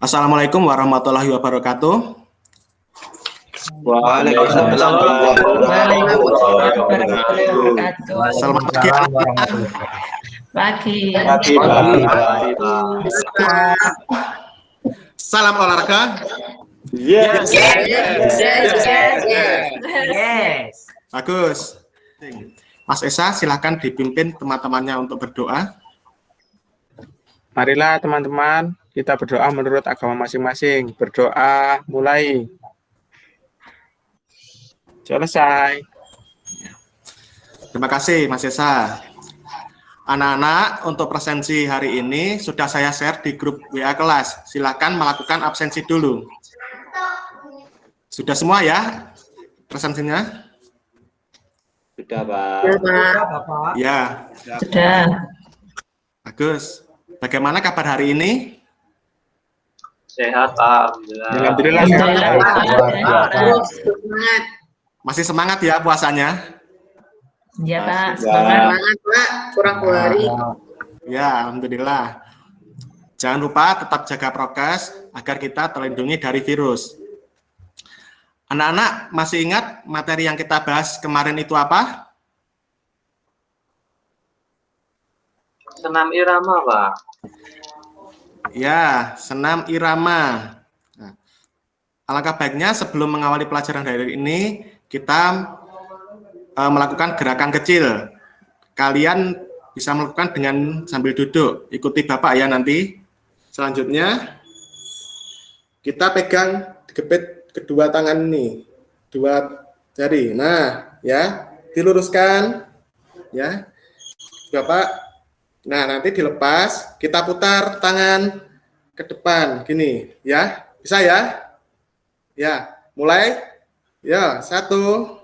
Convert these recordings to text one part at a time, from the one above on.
Assalamualaikum warahmatullahi wabarakatuh. Waalaikumsalam warahmatullahi wabarakatuh. Selamat pagi anak-anak. Pagi. Salam olahraga. Yes. Bagus. Mas Esa, silahkan dipimpin teman-temannya untuk berdoa. Marilah teman-teman, kita berdoa menurut agama masing-masing. Berdoa mulai. Selesai. Terima kasih Mas Esa. Anak-anak, untuk presensi hari ini sudah saya share di grup WA kelas. Silahkan melakukan absensi dulu. Sudah semua ya presensinya? Sudah, Pak. Ya. Sudah. Bagus. Bagaimana kabar hari ini? Sehat, Alhamdulillah. Alhamdulillah. Masih semangat ya puasanya? Ya Pak, Semangat. semangat Pak, kurang 2 hari. Ya, alhamdulillah. Jangan lupa tetap jaga prokes agar kita terlindungi dari virus. Anak-anak masih ingat materi yang kita bahas kemarin itu apa? Senam irama, Pak. Ya, senam irama. Nah, alangkah baiknya sebelum mengawali pelajaran dari ini, kita melakukan gerakan kecil. Kalian bisa melakukan dengan sambil duduk. Ikuti Bapak ya nanti. Selanjutnya, kita pegang digepit kedua tangan ini, 2 jari. Nah, ya, diluruskan. Ya, Bapak. Nah, nanti dilepas, kita putar tangan ke depan, gini, ya. Bisa ya? Ya, mulai. Ya, 1.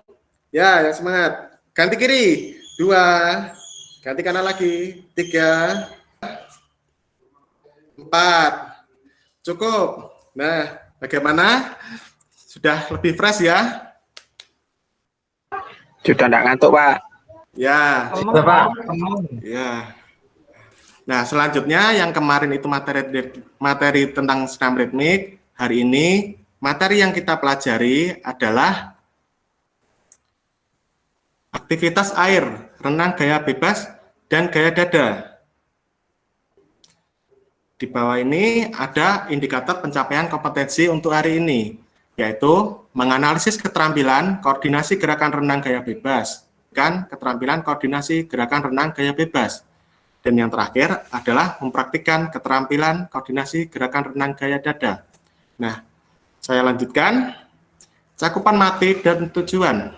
Ya, yang semangat. Ganti kiri. 2. Ganti kanan lagi. 3. 4. Cukup. Nah, bagaimana? Sudah lebih fresh ya? Sudah tidak ngantuk, Pak. Ya. Sudah, Pak. Ya. Nah, selanjutnya yang kemarin itu materi tentang senam ritmik, hari ini materi yang kita pelajari adalah aktivitas air, renang gaya bebas, dan gaya dada. Di bawah ini ada indikator pencapaian kompetensi untuk hari ini, yaitu menganalisis keterampilan koordinasi gerakan renang gaya bebas, dan keterampilan koordinasi gerakan renang gaya bebas. Dan yang terakhir adalah mempraktikkan keterampilan koordinasi gerakan renang gaya dada. Nah, saya lanjutkan. Cakupan materi dan tujuan.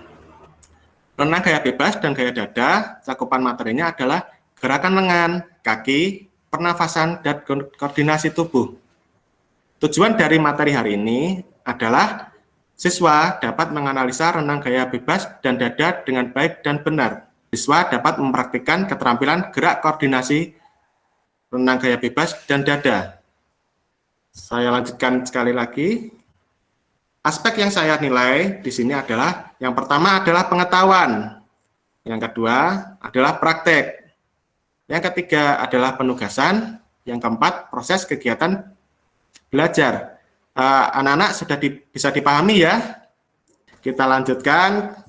Renang gaya bebas dan gaya dada, cakupan materinya adalah gerakan lengan, kaki, pernafasan, dan koordinasi tubuh. Tujuan dari materi hari ini adalah siswa dapat menganalisa renang gaya bebas dan dada dengan baik dan benar. Siswa dapat mempraktikkan keterampilan gerak koordinasi renang gaya bebas dan dada. Saya lanjutkan sekali lagi. Aspek yang saya nilai di sini adalah yang pertama adalah pengetahuan, yang kedua adalah praktek, yang ketiga adalah penugasan, yang keempat proses kegiatan belajar. Anak-anak sudah bisa dipahami ya? Kita lanjutkan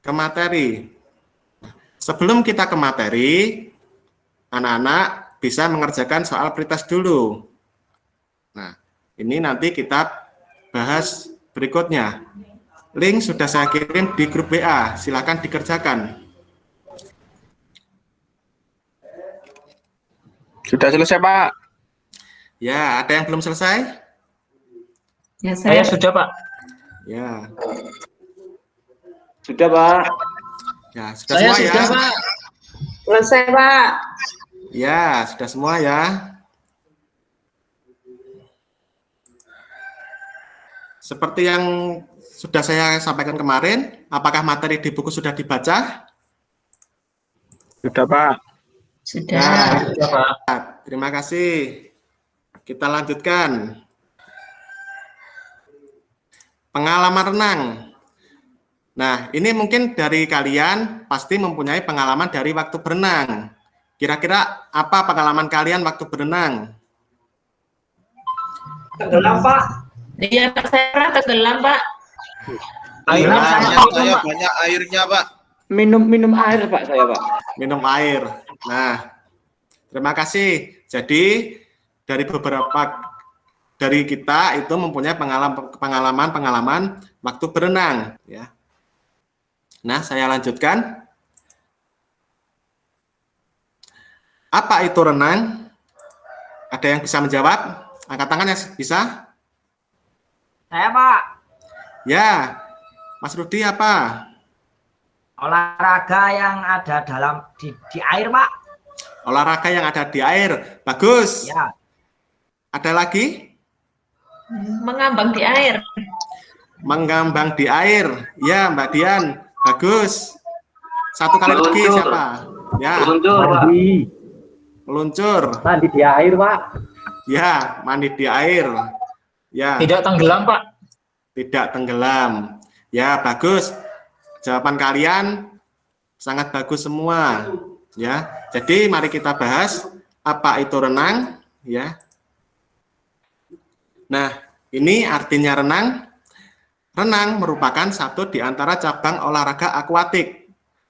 ke materi. Sebelum kita ke materi, anak-anak bisa mengerjakan soal pretest dulu. Nah, ini nanti kita bahas berikutnya. Link sudah saya kirim di grup WA, silakan dikerjakan. Sudah selesai, Pak. Ya, ada yang belum selesai? Ya saya sudah, Pak. Ya. Sudah, Pak. Ya, sudah semua ya. Pak. Selesai Pak. Ya, sudah semua ya. Seperti yang sudah saya sampaikan kemarin, apakah materi di buku sudah dibaca? Sudah, Pak. Sudah. Ya, Pak. Terima kasih. Kita lanjutkan. Pengalaman renang. Nah, ini mungkin dari kalian pasti mempunyai pengalaman dari waktu berenang. Kira-kira apa pengalaman kalian waktu berenang? Tenggelam, Pak. Iya, Pak, saya pernah tenggelam, Pak. Airnya Saya banyak airnya, Pak. minum air, Pak, saya, Pak. Minum air. Nah, terima kasih. Jadi dari dari kita itu mempunyai pengalaman waktu berenang, ya. Nah, saya lanjutkan. Apa itu renang? Ada yang bisa menjawab? Angkat tangan yang bisa? Saya, Pak, Ya, Mas Rudi apa? olahraga yang ada di air, Pak. Olahraga yang ada di air. Bagus. Ya. Ada lagi? Mengambang di air. Mengambang di air. Ya, Mbak Dian. Bagus. Satu kali lagi Meluncur. siapa? Ya, Meluncur, Pak. meluncur. Mandi di air, Pak. Ya, mandi di air. Ya, Tidak tenggelam, Pak. tidak tenggelam. Ya, bagus. Jawaban kalian sangat bagus semua. Ya, jadi mari kita bahas apa itu renang. Ya. Nah, ini artinya renang. Renang merupakan satu di antara cabang olahraga akuatik.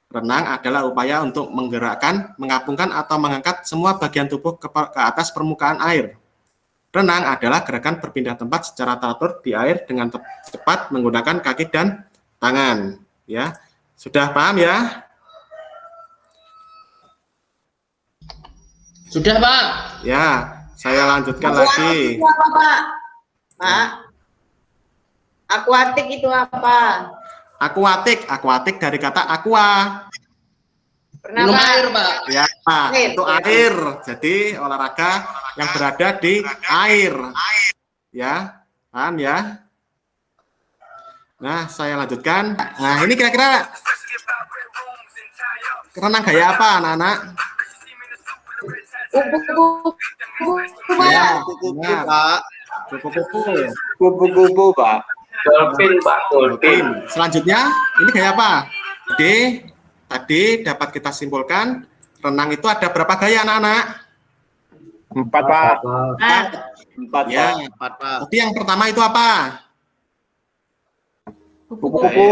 Renang adalah upaya untuk menggerakkan, mengapungkan atau mengangkat semua bagian tubuh ke atas permukaan air. Renang adalah gerakan berpindah tempat secara teratur di air dengan cepat menggunakan kaki dan tangan. Ya, sudah paham ya? Sudah, Pak. Ya, saya lanjutkan lagi. Itu apa, Pak? Pak? Akuatik itu apa? Akuatik dari kata aqua. Pernah, Minum Pak? air, Pak. Ya, Air, itu ya. air. Jadi olahraga yang berada di air. Ya, paham ya? Nah, saya lanjutkan. Nah, ini kira-kira renang gaya apa, anak-anak? Kupu-kupu, Ya, Pak. Kupu-kupu, benar. Pak. Kupu-kupu. Kupu-kupu, Pak. Dolphin, Pak. Dolphin. Selanjutnya, ini gaya apa? Jadi, tadi dapat kita simpulkan, renang itu ada berapa gaya, anak-anak? 4, Pak. Ah, 4, Ya. Pak. 4, Pak. Tadi yang pertama itu apa? kupu-kupu.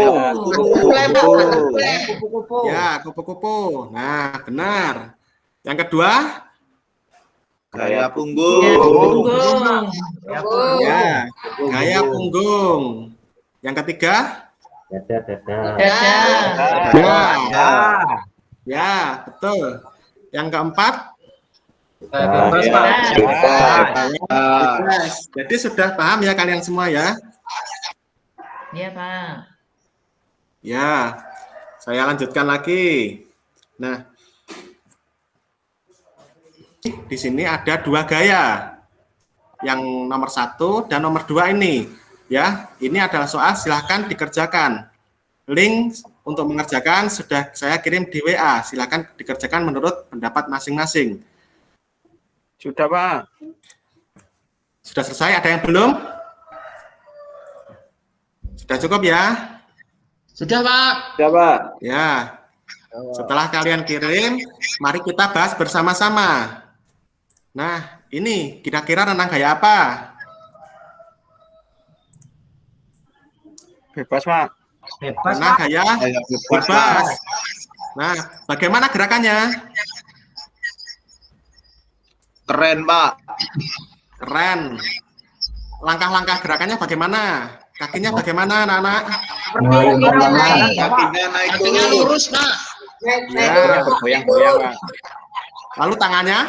Kupu-kupu. Ya, kupu-kupu. Nah, benar. Yang kedua? Gaya Ya, punggung. punggung. Ya, Punggung. Ya, gaya punggung. Yang ketiga? Dada. Ya, Ya. ya, betul. Yang keempat? Bebas, Pak. Yes. Jadi sudah paham ya kalian semua ya? Iya, Pak. Ya, saya lanjutkan lagi. Nah, di sini ada 2 gaya. Yang nomor 1 dan nomor 2 ini. Ya, ini adalah soal, silahkan dikerjakan. Link untuk mengerjakan sudah saya kirim di WA. Silahkan dikerjakan menurut pendapat masing-masing. Sudah, Pak. Sudah selesai? Ada yang belum? Sudah cukup ya? Sudah, Pak. Ya, Pak. Ya. Setelah kalian kirim, mari kita bahas bersama-sama. Nah, ini kira-kira renang gaya apa? Bebas, Pak. Bebas, Renang Pak. gaya Gaya bebas, Pak. bebas. Nah, bagaimana gerakannya? Keren, Pak. Keren. Langkah-langkah gerakannya bagaimana? Kakinya bagaimana, anak-anak? Kakinya naik Kakinya turun. lurus, Pak. Ya. Bergoyang-goyang, Pak. Lalu tangannya?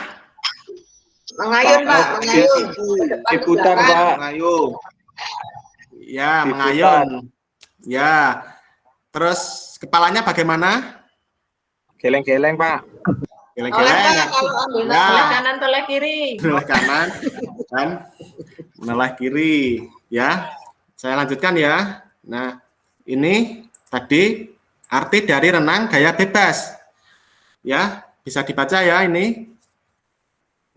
Mengayun, Pak. Mengayun. Diputar, Pak. Ngayung. Ya, mengayun. Ya. Terus kepalanya bagaimana? Geleng-geleng, Pak. Oleh, Geleng-geleng. Pak, kalau ambil Ya. oleh kanan, oleh kiri. Menoleh kanan dan menoleh kiri, ya. Saya lanjutkan ya. Nah, ini tadi arti dari renang gaya bebas. Ya, bisa dibaca ya ini.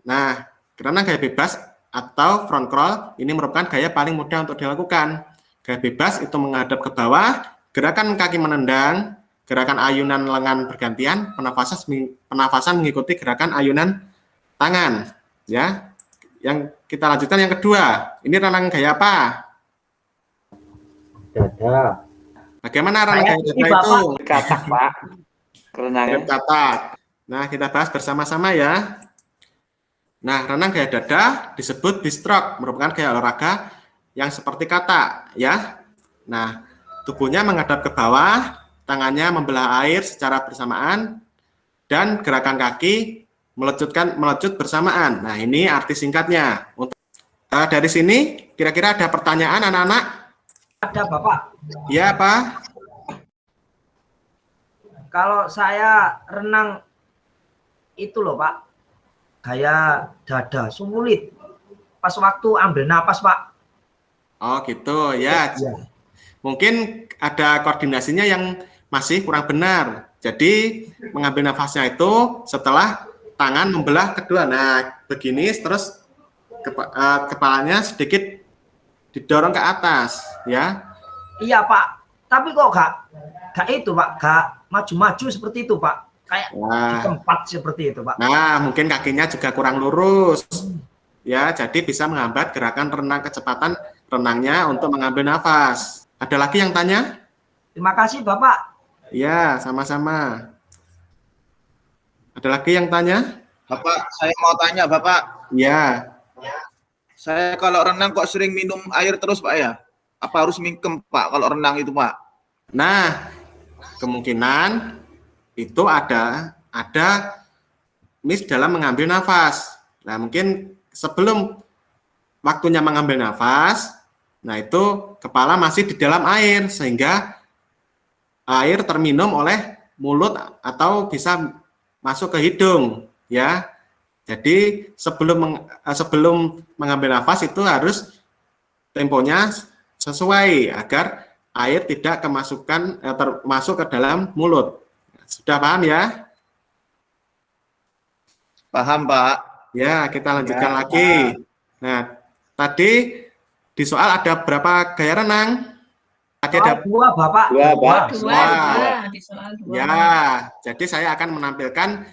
Nah, renang gaya bebas atau front crawl ini merupakan gaya paling mudah untuk dilakukan. Gaya bebas itu menghadap ke bawah, gerakan kaki menendang, gerakan ayunan lengan bergantian, penafasan mengikuti gerakan ayunan tangan, ya. yang kita lanjutkan yang kedua. Ini renang gaya apa? Dada. Bagaimana renang gaya dada ini, itu? Katak Pak. Kerenangan. Katak. Nah, kita bahas bersama-sama ya. Nah, renang gaya dada disebut B-stroke, merupakan gaya olahraga yang seperti katak ya. Nah, tubuhnya menghadap ke bawah, tangannya membelah air secara bersamaan, dan gerakan kaki melecut bersamaan. Nah, ini arti singkatnya. Dari sini, kira-kira ada pertanyaan anak-anak? Ada Bapak. Iya, Pak. Kalau saya renang itu loh Pak, gaya dada sulit. Pas waktu ambil napas Pak. Oh gitu ya. Mungkin ada koordinasinya yang masih kurang benar. Jadi mengambil nafasnya itu setelah tangan membelah kedua. Nah begini terus kepalanya sedikit didorong ke atas ya. Iya Pak. Tapi kok gak itu Pak, gak maju-maju seperti itu Pak. Kayak di tempat seperti itu Pak. Nah mungkin kakinya juga kurang lurus. Ya, jadi bisa menghambat gerakan renang kecepatan renangnya untuk mengambil nafas. Ada lagi yang tanya? Terima kasih Bapak. Ya, sama-sama. Ada lagi yang tanya? Bapak, saya mau tanya Bapak. Ya. Saya kalau renang kok sering minum air terus Pak ya? Apa harus mingkem Pak kalau renang itu Pak? Nah, kemungkinan itu ada miss dalam mengambil nafas. Nah, mungkin sebelum waktunya mengambil nafas, nah itu kepala masih di dalam air sehingga air terminum oleh mulut atau bisa masuk ke hidung ya. Jadi sebelum mengambil nafas itu harus temponya sesuai agar air tidak masuk ke dalam mulut. Sudah paham ya? Paham Pak. Ya, kita lanjutkan lagi. Nah, tadi di soal ada berapa gaya renang? Tadi ada Dua Bapak. Dua. Di soal dua. Ya, jadi saya akan menampilkan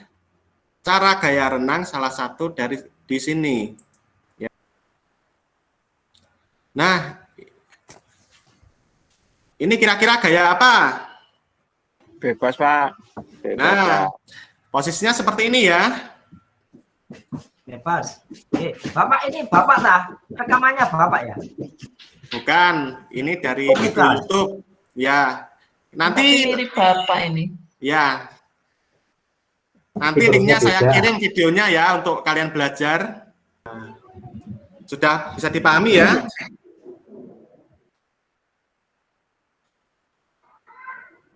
cara gaya renang salah satu dari di sini. Ya. Nah, ini kira-kira gaya apa? Bebas Pak. Nah, posisinya seperti ini ya. Bebas. Bapak ini Bapak dah. Rekamannya Bapak ya? Bukan, ini dari bukan. YouTube. Ya. Nanti mirip Bapak ini. ya. Nanti linknya saya kirim videonya ya untuk kalian belajar. Nah, sudah bisa dipahami ya?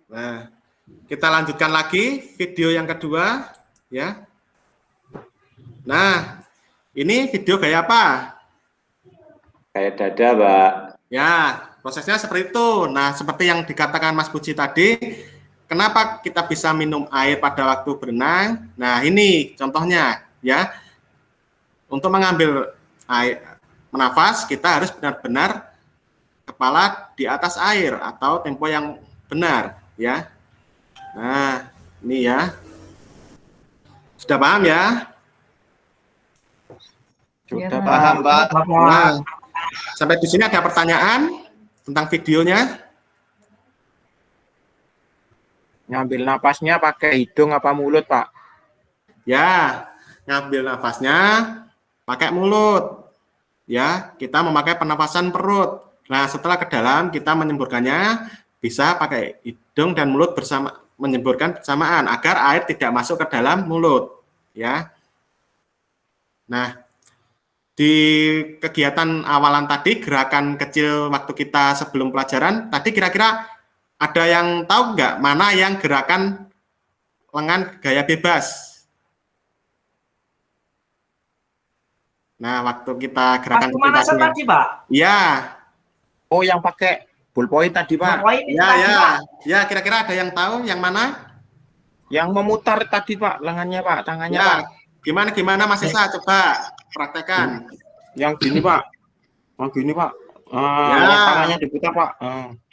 Nah, kita lanjutkan lagi video yang kedua ya. Nah, ini video gaya apa? Kayak dada, Pak. Ya, prosesnya seperti itu. Nah, seperti yang dikatakan Mas Puji tadi, kenapa kita bisa minum air pada waktu berenang? Nah, ini contohnya ya. Untuk mengambil air, menafas, kita harus benar-benar kepala di atas air atau tempo yang benar ya. Nah, ini ya. Sudah paham ya? Sudah Paham Pak. Nah, sampai di sini ada pertanyaan tentang videonya? Ngambil napasnya pakai hidung apa mulut Pak? Ya, ngambil nafasnya pakai mulut. Ya, kita memakai pernapasan perut. Nah, setelah ke dalam kita menyemburkannya bisa pakai hidung dan mulut menyemburkan bersamaan agar air tidak masuk ke dalam mulut. Ya. Nah, di kegiatan awalan tadi, gerakan kecil waktu kita sebelum pelajaran, tadi kira-kira ada yang tahu nggak mana yang gerakan lengan gaya bebas? Nah, waktu kita gerakan Pemanasan tadi, Pak. Ya. Oh, yang pakai ballpoint tadi Pak? Ya, kira-kira ada yang tahu yang mana? Yang memutar tadi Pak, lengannya Pak, tangannya Ya. Pak. Gimana Mas Isa, coba praktekkan. Yang gini Pak, yang gini Pak. Ya. Yang tangannya diputar Pak.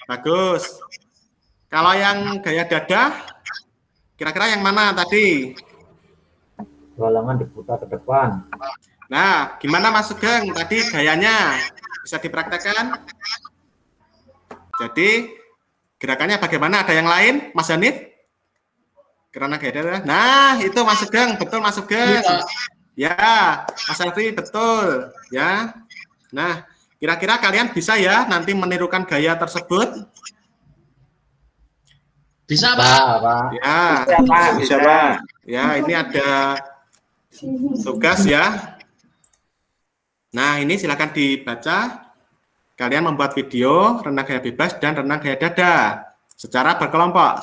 Bagus. Kalau yang gaya dada, kira-kira yang mana tadi? Lengan diputar ke depan. Nah, gimana Mas Sugeng tadi gayanya? Bisa dipraktekkan? Jadi, gerakannya bagaimana? Ada yang lain, Mas Hanif? Karena gaya. Nah, itu Mas Sugeng, betul Mas Sugeng. Ya, Mas Alfi, betul. Ya. Nah, kira-kira kalian bisa ya nanti menirukan gaya tersebut? Bisa, Pak. Ya, Bisa, Pak. Bisa, Pak. ya ini ada tugas ya. Nah, ini silakan dibaca. Kalian membuat video renang gaya bebas dan renang gaya dada secara berkelompok.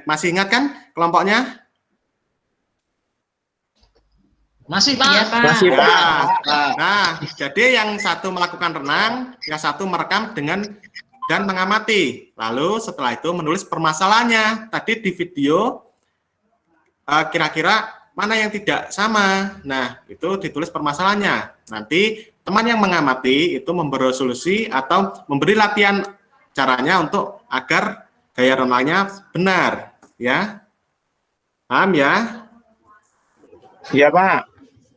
Masih ingat kan kelompoknya? Masih, Pak. Iya, Pak. Masih, Pak. Nah, jadi yang satu melakukan renang, yang satu merekam dan mengamati. Lalu setelah itu menulis permasalahannya. Tadi di video kira-kira mana yang tidak sama. Nah, itu ditulis permasalahannya. Nanti teman yang mengamati itu memberi solusi atau memberi latihan caranya untuk agar gaya renangnya benar, ya. Paham ya? Iya, Pak.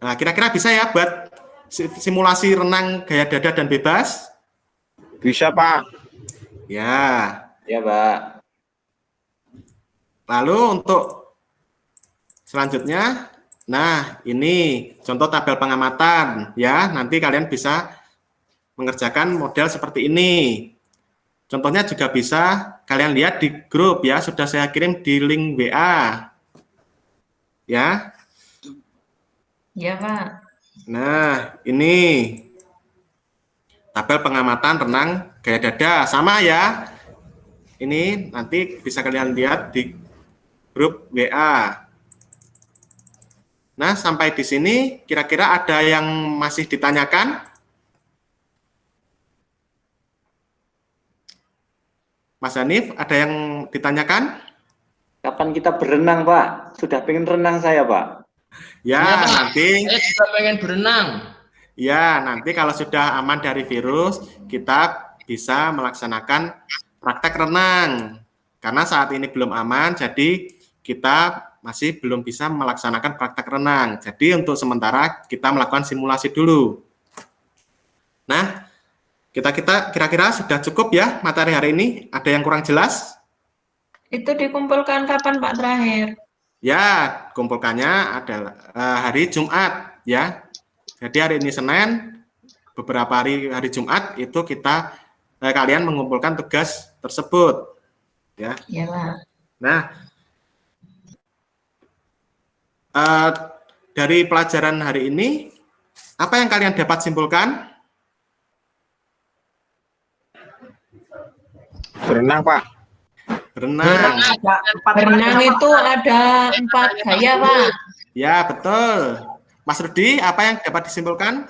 Nah, kira-kira bisa ya buat simulasi renang gaya dada dan bebas? Bisa, Pak. Ya. Ya, Pak. Lalu untuk selanjutnya, nah ini contoh tabel pengamatan ya. Nanti kalian bisa mengerjakan model seperti ini. Contohnya juga bisa kalian lihat di grup ya. Sudah saya kirim di link WA. Ya. Iya, Pak. Nah, ini tabel pengamatan renang gaya dada sama ya. Ini nanti bisa kalian lihat di grup WA. Nah, sampai di sini kira-kira ada yang masih ditanyakan? Mas Hanif, ada yang ditanyakan? Kapan kita berenang, Pak? Sudah pengen renang saya, Pak. Ya, Iya, Pak. nanti Saya juga pengen berenang. ya, nanti kalau sudah aman dari virus, kita bisa melaksanakan praktek renang. Karena saat ini belum aman, jadi kita masih belum bisa melaksanakan praktek renang. Jadi untuk sementara kita melakukan simulasi dulu. Nah, kita kira-kira sudah cukup ya materi hari ini? Ada yang kurang jelas? Itu dikumpulkan kapan, Pak, terakhir? Ya, kumpulkannya adalah hari Jumat ya. Jadi hari ini Senin, beberapa hari Jumat itu kita kalian mengumpulkan tugas tersebut. Ya. Iya, Pak. Nah, dari pelajaran hari ini, apa yang kalian dapat simpulkan? Berenang, Pak. Berenang. Ada 4 Berenang itu ada 4 gaya, Pak. Ya, betul. Mas Rudi, apa yang dapat disimpulkan?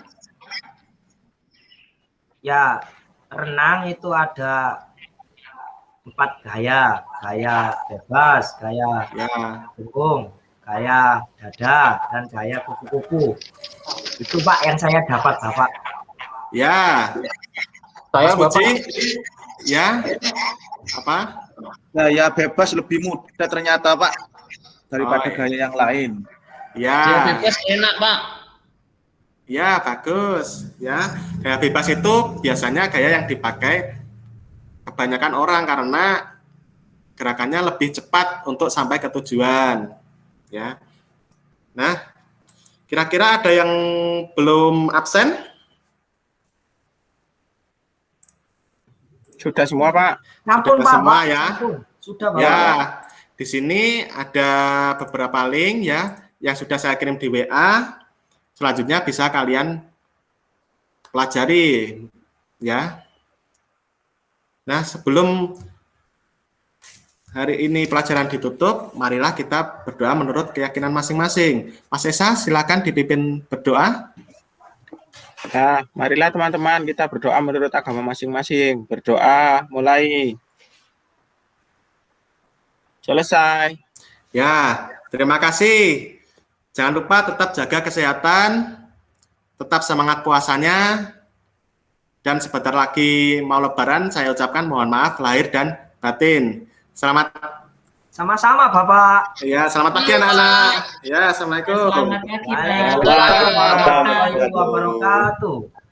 Ya, renang itu ada 4 gaya. Gaya bebas, gaya Ya, punggung, gaya dada, dan gaya kupu-kupu. Itu Pak yang saya dapat, Bapak. ya. Saya, Mas Puji, ya. Apa? Gaya bebas lebih mudah ternyata, Pak, daripada Oh, iya. gaya yang lain. Ya. Gaya bebas enak, Pak. Ya, bagus. Ya, gaya bebas itu biasanya gaya yang dipakai kebanyakan orang karena gerakannya lebih cepat untuk sampai ke tujuan. Ya. Nah, kira-kira ada yang belum absen? Sudah semua, Pak. Ampun, Sudah Pak. semua Pak. ya. Ampun. Sudah, Bapak. Ya, di sini ada beberapa link ya yang sudah saya kirim di WA. Selanjutnya bisa kalian pelajari ya. Nah, sebelum hari ini pelajaran ditutup, marilah kita berdoa menurut keyakinan masing-masing. Mas Esa, silakan dipimpin berdoa. Nah, marilah teman-teman kita berdoa menurut agama masing-masing. Berdoa, mulai. Selesai. Ya, terima kasih. Jangan lupa tetap jaga kesehatan, tetap semangat puasanya, dan sebentar lagi mau Lebaran, saya ucapkan mohon maaf lahir dan batin. Selamat Sama-sama Bapak. Ya, selamat pagi anak-anak. Ya, assalamualaikum. Selamat pagi, Pak. Waalaikumsalam Warahmatullahi wabarakatuh.